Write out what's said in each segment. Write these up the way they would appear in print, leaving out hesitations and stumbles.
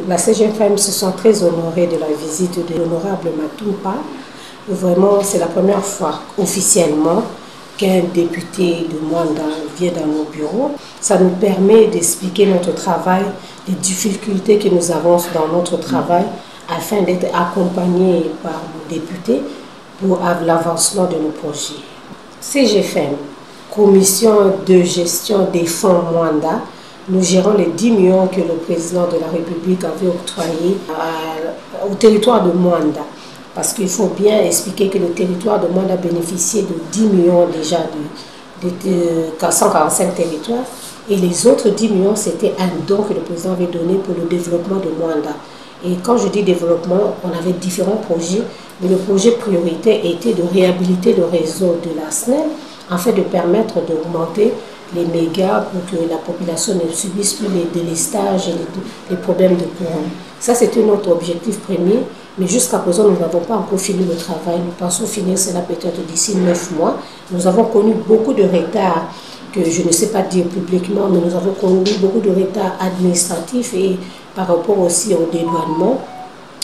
La CGFM se sent très honorée de la visite de l'honorable Matumpa. Vraiment, c'est la première fois officiellement qu'un député de Mwanda vient dans nos bureaux. Ça nous permet d'expliquer notre travail, les difficultés que nous avons dans notre travail, afin d'être accompagnés par nos députés pour l'avancement de nos projets. CGFM, Commission de gestion des fonds Mwanda, nous gérons les 10 millions que le président de la République avait octroyés au territoire de Mwanda. Parce qu'il faut bien expliquer que le territoire de Mwanda bénéficiait de 10 millions déjà de 145 territoires. Et les autres 10 millions, c'était un don que le président avait donné pour le développement de Mwanda. Et quand je dis développement, on avait différents projets, mais le projet prioritaire était de réhabiliter le réseau de la SNEL afin de permettre d'augmenter les mégas pour que la population ne subisse plus les délestages et les problèmes de courant. Ça, c'était notre objectif premier, mais jusqu'à présent, nous n'avons pas encore fini le travail. Nous pensons finir cela peut-être d'ici 9 mois. Nous avons connu beaucoup de retards que je ne sais pas dire publiquement, mais nous avons connu beaucoup de retards administratifs et par rapport aussi au dédouanement.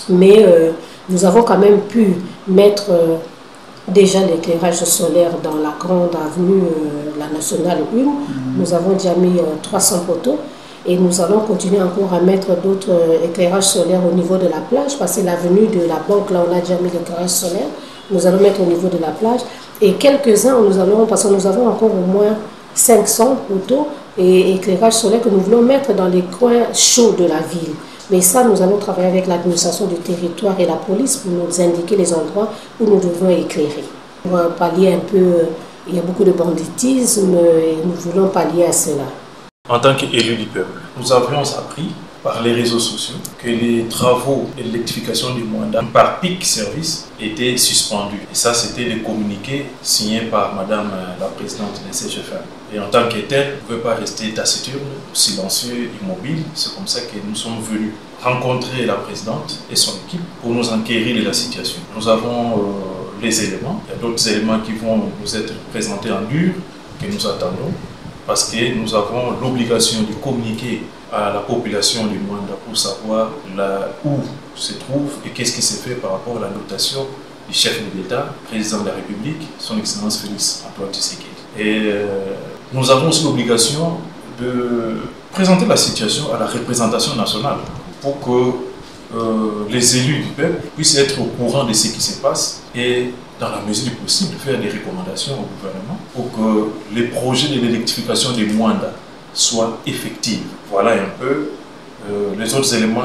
Mais nous avons quand même pu mettre déjà l'éclairage solaire dans la grande avenue, la Nationale 1. Nous avons déjà mis 300 poteaux et nous allons continuer encore à mettre d'autres éclairages solaires au niveau de la plage parce que l'avenue de la banque, là on a déjà mis l'éclairage solaire. Nous allons mettre au niveau de la plage et quelques-uns, parce que nous avons encore au moins 500 poteaux et éclairages solaires que nous voulons mettre dans les coins chauds de la ville. Mais ça, nous allons travailler avec l'administration du territoire et la police pour nous indiquer les endroits où nous devons éclairer. Pour pallier un peu, il y a beaucoup de banditisme et nous voulons pallier à cela. En tant qu'élu du peuple, nous avions appris par les réseaux sociaux que les travaux d'électrification du Mwanda par PIC Service étaient suspendus. Et ça, c'était des communiqués signés par Madame la présidente de CGFM. Et en tant qu'étel, on ne peut pas rester taciturne, silencieux, immobile. C'est comme ça que nous sommes venus rencontrer la présidente et son équipe pour nous enquérir de la situation. Nous avons les éléments. Il y a d'autres éléments qui vont nous être présentés en dur, que nous attendons, parce que nous avons l'obligation de communiquer à la population du Mwanda pour savoir où se trouve et qu'est-ce qui s'est fait par rapport à la notation du chef de l'État, président de la République, son Excellence Félix Antoine Tshisekedi. Et nous avons aussi l'obligation de présenter la situation à la représentation nationale pour que les élus du peuple puissent être au courant de ce qui se passe et, dans la mesure du possible, faire des recommandations au gouvernement pour que les projets de l'électrification des Mwanda soient effectifs. Voilà un peu. Les autres éléments,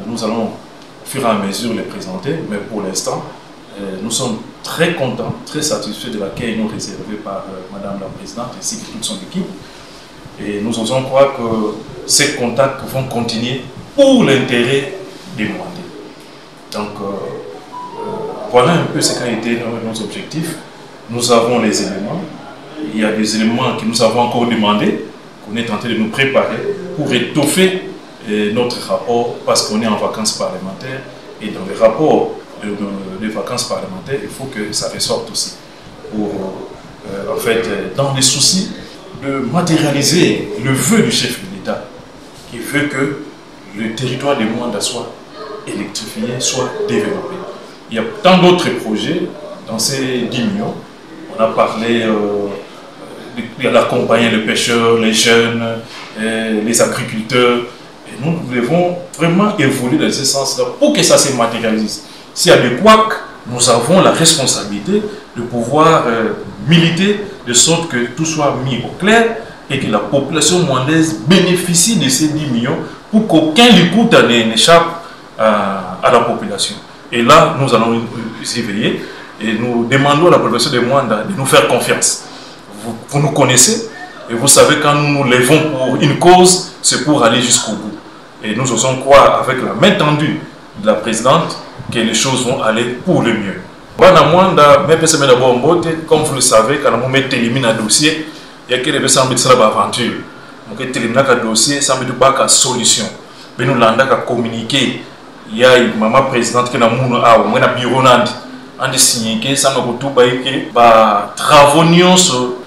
nous allons au fur et à mesure les présenter, mais pour l'instant, nous sommes très contents, très satisfaits de l'accueil nous réservé par Madame la Présidente ainsi que toute son équipe. Et nous osons croire que ces contacts vont continuer pour l'intérêt des Mwandais. Donc, voilà un peu ce qu'a été nos objectifs. Nous avons les éléments. Il y a des éléments que nous avons encore demandé, qu'on est en train de nous préparer pour étoffer notre rapport parce qu'on est en vacances parlementaires. Et dans les rapports des vacances parlementaires, il faut que ça ressorte aussi. Pour, en fait, dans les soucis de matérialiser le vœu du chef de l'État, qui veut que le territoire de Mwanda soit électrifié, soit développé. Il y a tant d'autres projets dans ces 10 millions. On a parlé d'accompagner les pêcheurs, les jeunes, les agriculteurs. Et nous devons vraiment évoluer dans ce sens-là pour que ça se matérialise. S'il y a des couacs, nous avons la responsabilité de pouvoir militer de sorte que tout soit mis au clair et que la population mwandaise bénéficie de ces 10 millions pour qu'aucun Likuta n'échappe à la population. Et là, nous allons y veiller et nous demandons à la population de Mwanda de nous faire confiance. Vous nous connaissez et vous savez quand nous nous levons pour une cause, c'est pour aller jusqu'au bout. Et nous osons croire avec la main tendue de la présidente que les choses vont aller pour le mieux. Comme vous le savez, quand on met un dossier, il y a quelques aventure. Donc, un dossier, ça me dit pas solution. Mais nous avons communiqué. Il y a une maman présidente qui a un bureau qui a signé que ça m'a travaux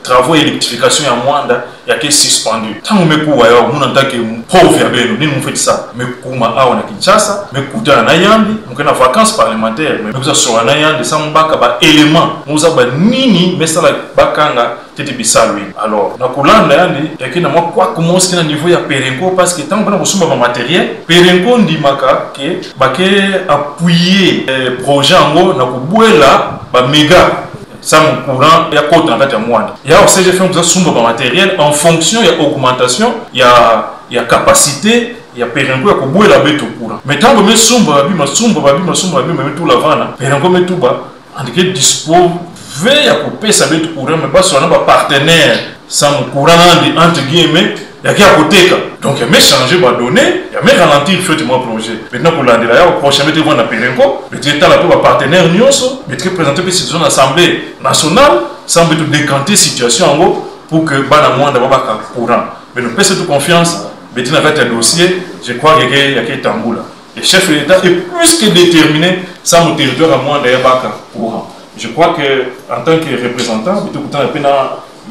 travaux électrification ya Mwanda yake suspendu. Tangu mekuwa yao muna ndake pauvre ya beno nini mfeti ça mekuma awa na Kinshasa mekutana na Yandi mukena vacances parlementaires mekuza so na Yandi sambaka ba élément muza ba nini mesala bakanga tete bisalwi. Alors na kulanda Yandi yake na mwa kwa commencer na niveau ya Perenco parce que tangu bana bosumba ba matériel Perenco ndimaka ke bake appuyer projet ngo na kubwela ba méga ça mon courant il y a côté en fait à Mwanda. Il y a aussi j'ai fait un matériel en fonction il y a augmentation il y a capacité il y a Perenco ya kubwe la beto courant. Mais tant que me sumba mais tout la vana Perenco me tout ba indiqué dispose ya couper sa beto courant mais pas sur un partenaire ça mon courant entre guillemets il y a qui à côté donc il y a changer ma donnée il y a mais ralentir fait mon projet maintenant pour l'année là au prochain mettez voir na Perenco mais tu es là pour partenaire nyonso mais tu présenter une situation assemblée nationale sans tout décanter situation en gros pour que bana Mwanda ba courant mais nous pèse toute confiance mais tu n'as pas un dossier je crois qu'il y a qui Tangoula le chef de l'État est plus que déterminé sans mon territoire à Mwanda ya ba courant je crois que en tant que représentant mais tout le temps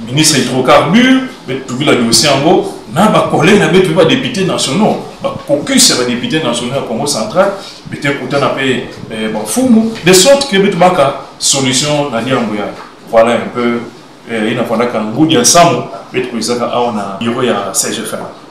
ministre hydrocarbures mais tout le dossier en gros na ba collègue na betu ba député nationaux ba caucus ba député national au Congo central bete kuta na pe ba fumu de sorte que betu baka solution na liambo ya voilà un peu ina fondaka ngudi ensemble betu kuisaka aona bureau ya CGFM.